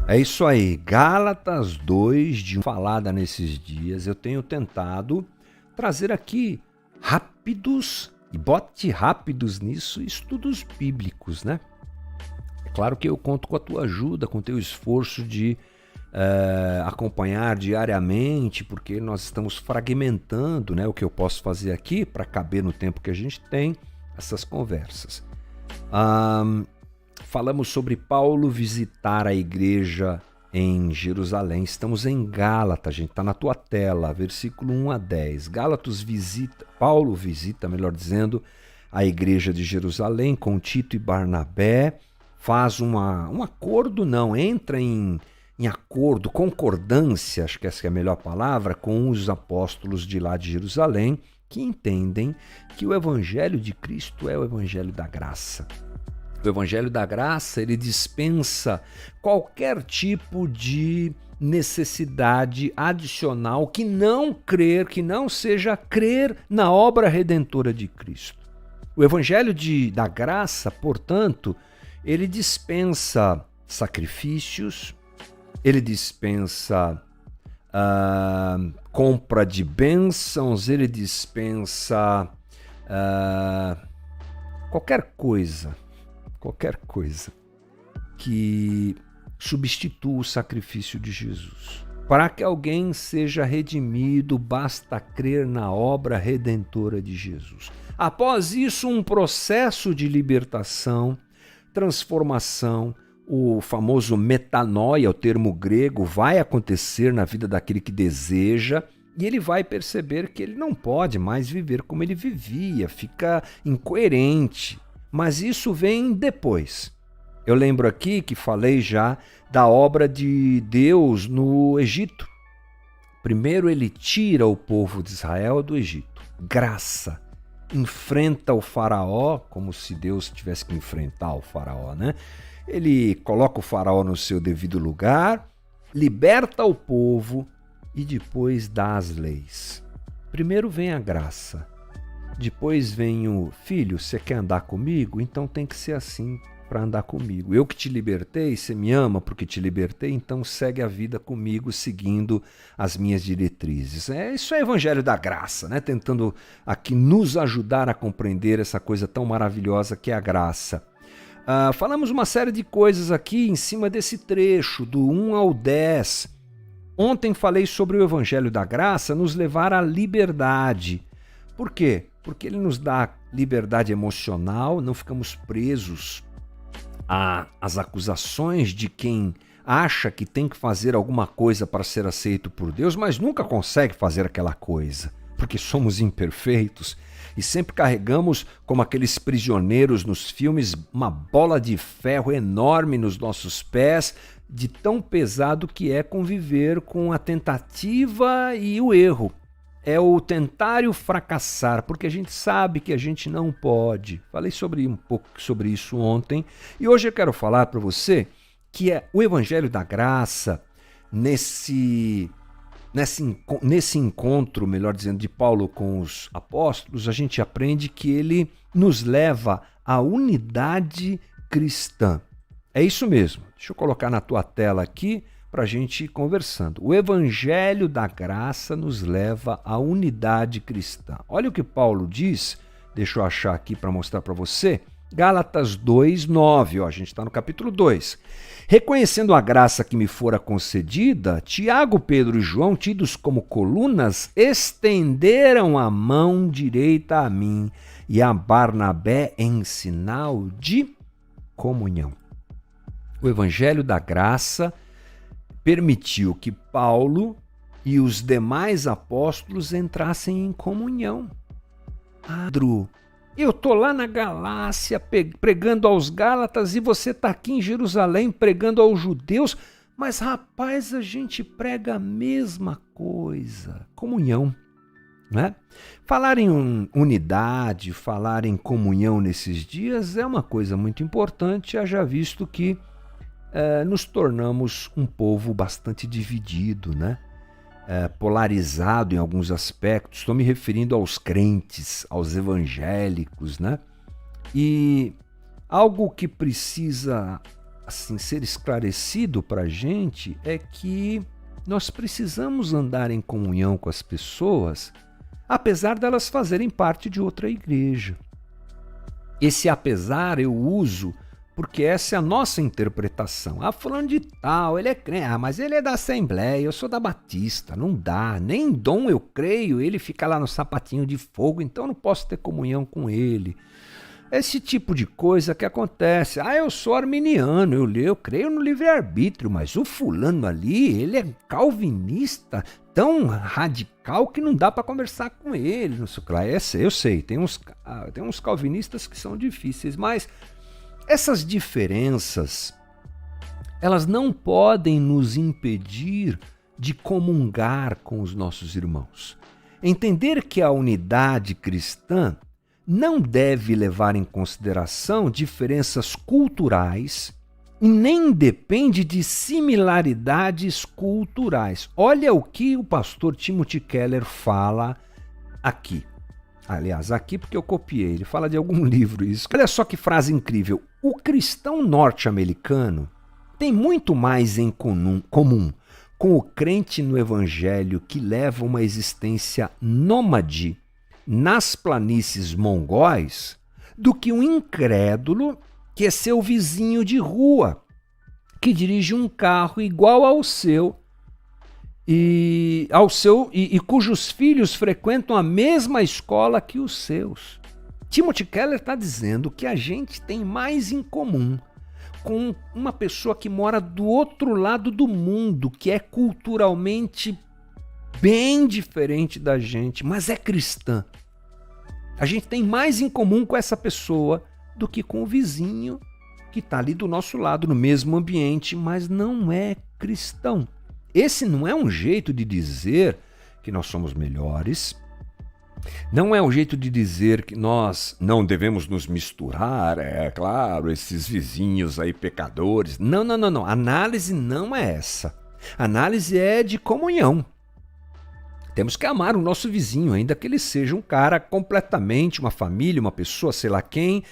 É isso aí, Gálatas 2, de falada nesses dias, eu tenho tentado trazer aqui rápidos, e bote rápidos nisso, estudos bíblicos, né? É claro que eu conto com a tua ajuda, com o teu esforço de acompanhar diariamente, porque nós estamos fragmentando, né, o que eu posso fazer aqui para caber no tempo que a gente tem, essas conversas. Falamos sobre Paulo visitar a igreja em Jerusalém. Estamos em Gálatas, gente, está na tua tela, versículo 1 a 10. Paulo visita, melhor dizendo, a igreja de Jerusalém com Tito e Barnabé, faz um acordo, entra em acordo, concordância, acho que essa é a melhor palavra, com os apóstolos de lá de Jerusalém, que entendem que o evangelho de Cristo é o evangelho da graça. O evangelho da graça, ele dispensa qualquer tipo de necessidade adicional que não seja crer na obra redentora de Cristo. O evangelho da graça, portanto, ele dispensa sacrifícios, ele dispensa compra de bênçãos, ele dispensa qualquer coisa que substitua o sacrifício de Jesus. Para que alguém seja redimido, basta crer na obra redentora de Jesus. Após isso, um processo de libertação, transformação, o famoso metanoia, o termo grego, vai acontecer na vida daquele que deseja, e ele vai perceber que ele não pode mais viver como ele vivia, fica incoerente. Mas isso vem depois. Eu lembro aqui que falei já da obra de Deus no Egito. Primeiro ele tira o povo de Israel do Egito. Graça. Enfrenta o faraó, como se Deus tivesse que enfrentar o faraó, né? Ele coloca o faraó no seu devido lugar, liberta o povo e depois dá as leis. Primeiro vem a graça. Depois vem o filho, você quer andar comigo? Então tem que ser assim para andar comigo. Eu que te libertei, você me ama porque te libertei, então segue a vida comigo seguindo as minhas diretrizes. Isso é o evangelho da graça, né? Tentando aqui nos ajudar a compreender essa coisa tão maravilhosa que é a graça. Falamos uma série de coisas aqui em cima desse trecho, do 1 ao 10. Ontem falei sobre o evangelho da graça nos levar à liberdade. Por quê? Porque ele nos dá liberdade emocional, não ficamos presos às acusações de quem acha que tem que fazer alguma coisa para ser aceito por Deus, mas nunca consegue fazer aquela coisa, porque somos imperfeitos e sempre carregamos, como aqueles prisioneiros nos filmes, uma bola de ferro enorme nos nossos pés, de tão pesado que é conviver com a tentativa e o erro. É o tentar e o fracassar, porque a gente sabe que a gente não pode. Falei um pouco sobre isso ontem e hoje eu quero falar para você que é o evangelho da graça nesse encontro, melhor dizendo, de Paulo com os apóstolos, a gente aprende que ele nos leva à unidade cristã. É isso mesmo. Deixa eu colocar na tua tela aqui para a gente ir conversando. O evangelho da graça nos leva à unidade cristã. Olha o que Paulo diz, deixa eu achar aqui para mostrar para você, Gálatas 2, 9, a gente está no capítulo 2. Reconhecendo a graça que me fora concedida, Tiago, Pedro e João, tidos como colunas, estenderam a mão direita a mim e a Barnabé em sinal de comunhão. O evangelho da graça permitiu que Paulo e os demais apóstolos entrassem em comunhão. Pedro, eu estou lá na Galácia pregando aos Gálatas e você está aqui em Jerusalém pregando aos judeus, mas rapaz, a gente prega a mesma coisa, comunhão. Né? Falar em unidade, falar em comunhão nesses dias é uma coisa muito importante, haja visto que nos tornamos um povo bastante dividido, né? Polarizado em alguns aspectos. Estou me referindo aos crentes, aos evangélicos, né? E algo que precisa assim, ser esclarecido para a gente é que nós precisamos andar em comunhão com as pessoas, apesar delas fazerem parte de outra igreja. Esse apesar eu uso porque essa é a nossa interpretação. Ah, fulano de tal, ele é crente. Ah, mas ele é da Assembleia, eu sou da Batista. Não dá, nem Dom eu creio, ele fica lá no sapatinho de fogo, então eu não posso ter comunhão com ele. Esse tipo de coisa que acontece. Ah, eu sou arminiano, eu creio no livre-arbítrio, mas o fulano ali, ele é calvinista, tão radical que não dá para conversar com ele. Não sei, eu sei, tem uns calvinistas que são difíceis, mas essas diferenças, elas não podem nos impedir de comungar com os nossos irmãos. Entender que a unidade cristã não deve levar em consideração diferenças culturais e nem depende de similaridades culturais. Olha o que o pastor Timothy Keller fala aqui. Aliás, aqui porque eu copiei, ele fala de algum livro isso. Olha só que frase incrível. O cristão norte-americano tem muito mais em comum com o crente no evangelho que leva uma existência nômade nas planícies mongóis do que um incrédulo que é seu vizinho de rua, que dirige um carro igual ao seu e cujos filhos frequentam a mesma escola que os seus. Timothy Keller está dizendo que a gente tem mais em comum com uma pessoa que mora do outro lado do mundo, que é culturalmente bem diferente da gente, mas é cristã. A gente tem mais em comum com essa pessoa do que com o vizinho que está ali do nosso lado, no mesmo ambiente, mas não é cristão. Esse não é um jeito de dizer que nós somos melhores, não é um jeito de dizer que nós não devemos nos misturar, é claro, esses vizinhos aí pecadores. Não. A análise não é essa. A análise é de comunhão. Temos que amar o nosso vizinho, ainda que ele seja um cara completamente, uma família, uma pessoa, sei lá quem,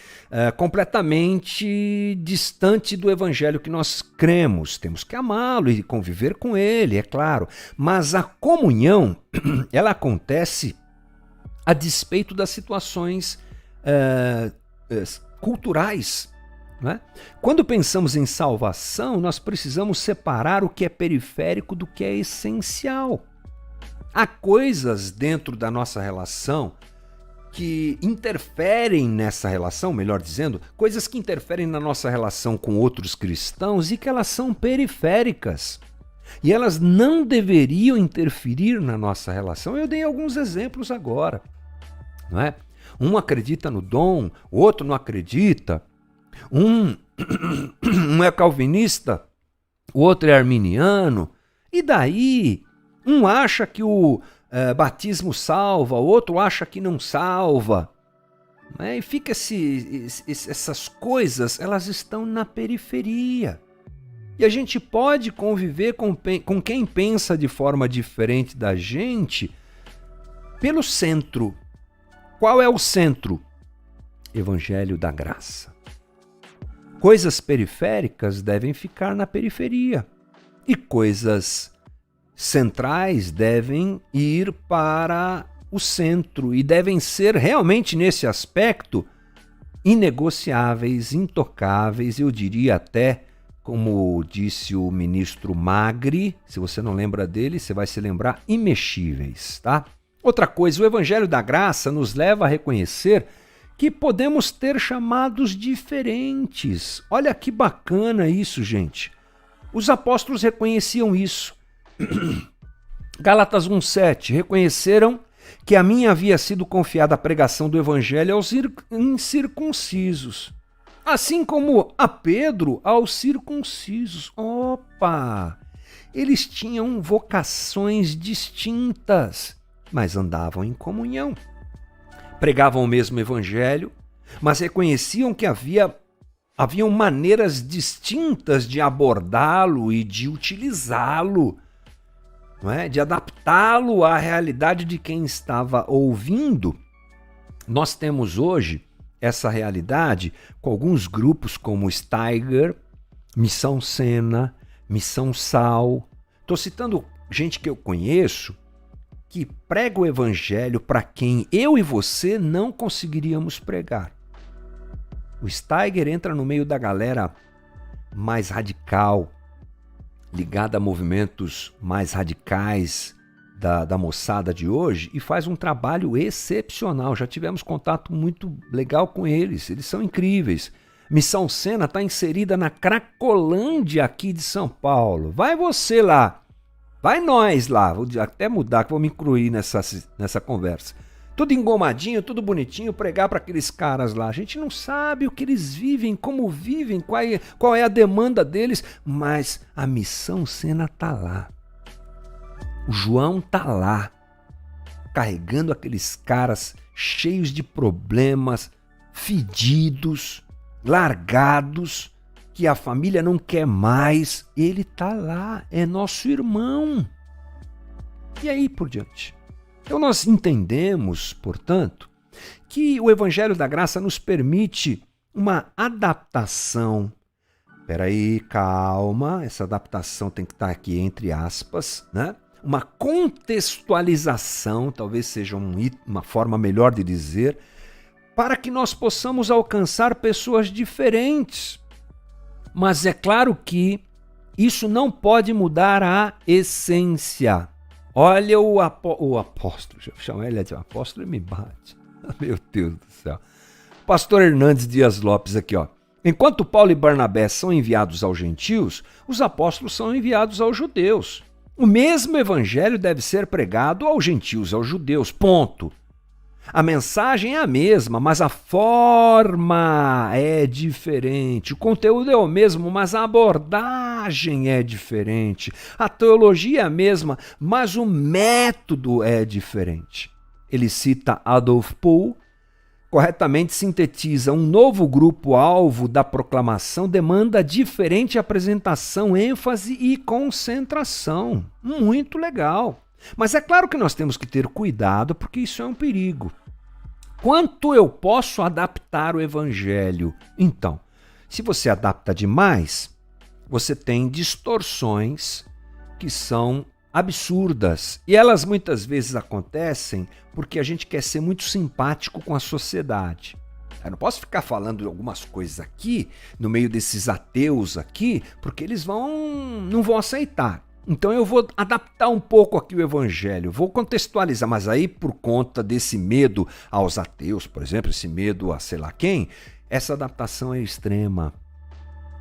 completamente distante do evangelho que nós cremos. Temos que amá-lo e conviver com ele, é claro. Mas a comunhão, ela acontece a despeito das situações culturais. Né? Quando pensamos em salvação, nós precisamos separar o que é periférico do que é essencial. Há coisas dentro da nossa relação que interferem nessa relação, melhor dizendo, coisas que interferem na nossa relação com outros cristãos e que elas são periféricas. E elas não deveriam interferir na nossa relação. Eu dei alguns exemplos agora. Não é? Um acredita no dom, o outro não acredita. Um é calvinista, o outro é arminiano. E daí? Um acha que o batismo salva, o outro acha que não salva. Né? E fica essas coisas, elas estão na periferia. E a gente pode conviver com quem pensa de forma diferente da gente pelo centro. Qual é o centro? Evangelho da graça. Coisas periféricas devem ficar na periferia. E coisas centrais devem ir para o centro e devem ser realmente nesse aspecto inegociáveis, intocáveis, eu diria até, como disse o ministro Magri, se você não lembra dele, você vai se lembrar, imexíveis, tá? Outra coisa, o Evangelho da Graça nos leva a reconhecer que podemos ter chamados diferentes. Olha que bacana isso, gente. Os apóstolos reconheciam isso. Gálatas 1,7, reconheceram que a mim havia sido confiada a pregação do evangelho aos incircuncisos, assim como a Pedro aos circuncisos. Opa! Eles tinham vocações distintas, mas andavam em comunhão. Pregavam o mesmo evangelho, mas reconheciam que haviam maneiras distintas de abordá-lo e de utilizá-lo, não é? De adaptá-lo à realidade de quem estava ouvindo. Nós temos hoje essa realidade com alguns grupos como o Steiger, Missão Sena, Missão Sal. Estou citando gente que eu conheço que prega o evangelho para quem eu e você não conseguiríamos pregar. O Steiger entra no meio da galera mais radical, ligada a movimentos mais radicais da moçada de hoje e faz um trabalho excepcional. Já tivemos contato muito legal com eles, eles são incríveis. Missão Sena está inserida na Cracolândia aqui de São Paulo. Vai você lá, vai nós lá, vou até mudar que vou me incluir nessa conversa. Tudo engomadinho, tudo bonitinho, pregar para aqueles caras lá. A gente não sabe o que eles vivem, como vivem, qual é a demanda deles, mas a Missão Sena tá lá. O João tá lá, carregando aqueles caras cheios de problemas, fedidos, largados, que a família não quer mais. Ele tá lá, é nosso irmão. E aí por diante. Então nós entendemos, portanto, que o Evangelho da Graça nos permite uma adaptação. Espera aí, calma, essa adaptação tem que estar aqui entre aspas, né? Uma contextualização, talvez seja uma forma melhor de dizer, para que nós possamos alcançar pessoas diferentes. Mas é claro que isso não pode mudar a essência. Olha o apóstolo, deixa eu chamar ele de apóstolo e me bate. Meu Deus do céu. Pastor Hernandes Dias Lopes aqui, ó. Enquanto Paulo e Barnabé são enviados aos gentios, os apóstolos são enviados aos judeus. O mesmo evangelho deve ser pregado aos gentios e aos judeus, ponto. A mensagem é a mesma, mas a forma é diferente. O conteúdo é o mesmo, mas a abordagem é diferente. A teologia é a mesma, mas o método é diferente. Ele cita Adolf Pohl, corretamente sintetiza: um novo grupo-alvo da proclamação demanda diferente apresentação, ênfase e concentração. Muito legal. Mas é claro que nós temos que ter cuidado, porque isso é um perigo. Quanto eu posso adaptar o evangelho? Então, se você adapta demais, você tem distorções que são absurdas. E elas muitas vezes acontecem porque a gente quer ser muito simpático com a sociedade. Eu não posso ficar falando algumas coisas aqui, no meio desses ateus aqui, porque eles não vão aceitar. Então eu vou adaptar um pouco aqui o evangelho, vou contextualizar, mas aí por conta desse medo aos ateus, por exemplo, esse medo a sei lá quem, essa adaptação é extrema.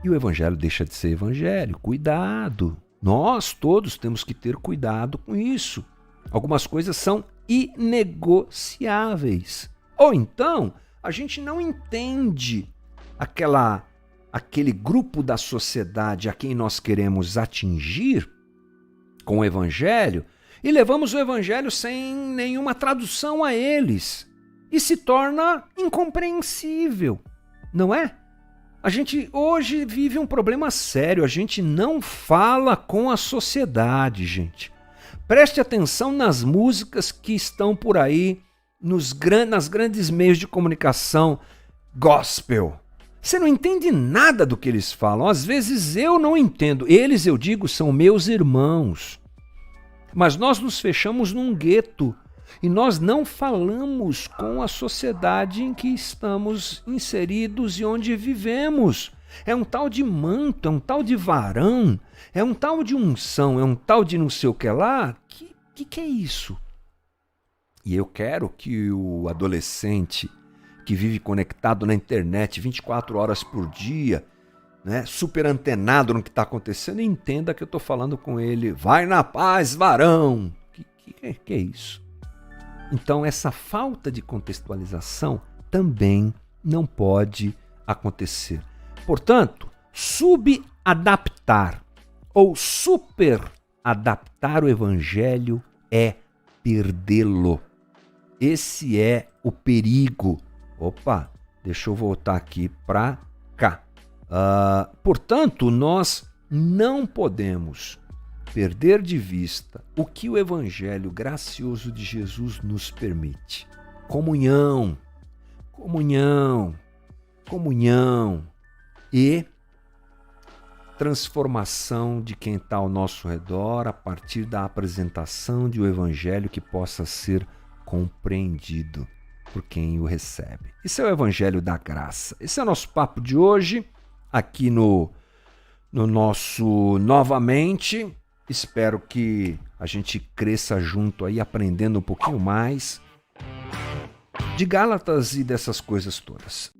E o evangelho deixa de ser evangelho. Cuidado! Nós todos temos que ter cuidado com isso. Algumas coisas são inegociáveis. Ou então, a gente não entende aquele grupo da sociedade a quem nós queremos atingir com o evangelho e levamos o evangelho sem nenhuma tradução a eles e se torna incompreensível, não é? A gente hoje vive um problema sério, a gente não fala com a sociedade, gente. Preste atenção nas músicas que estão por aí, nas grandes meios de comunicação gospel. Você não entende nada do que eles falam. Às vezes eu não entendo. Eles, eu digo, são meus irmãos. Mas nós nos fechamos num gueto e nós não falamos com a sociedade em que estamos inseridos e onde vivemos. É um tal de manto, é um tal de varão, é um tal de unção, é um tal de não sei o que lá. Que é isso? E eu quero que o adolescente que vive conectado na internet 24 horas por dia, né, super antenado no que está acontecendo, entenda que eu estou falando com ele. Vai na paz, varão! Que é isso? Então, essa falta de contextualização também não pode acontecer. Portanto, subadaptar ou superadaptar o evangelho é perdê-lo. Esse é o perigo. Opa, deixa eu voltar aqui para cá. Portanto, nós não podemos perder de vista o que o evangelho gracioso de Jesus nos permite. Comunhão, comunhão, comunhão e transformação de quem está ao nosso redor a partir da apresentação de um evangelho que possa ser compreendido por quem o recebe. Esse é o evangelho da graça. Esse é o nosso papo de hoje, aqui no nosso Novamente. Espero que a gente cresça junto aí, aprendendo um pouquinho mais de Gálatas e dessas coisas todas.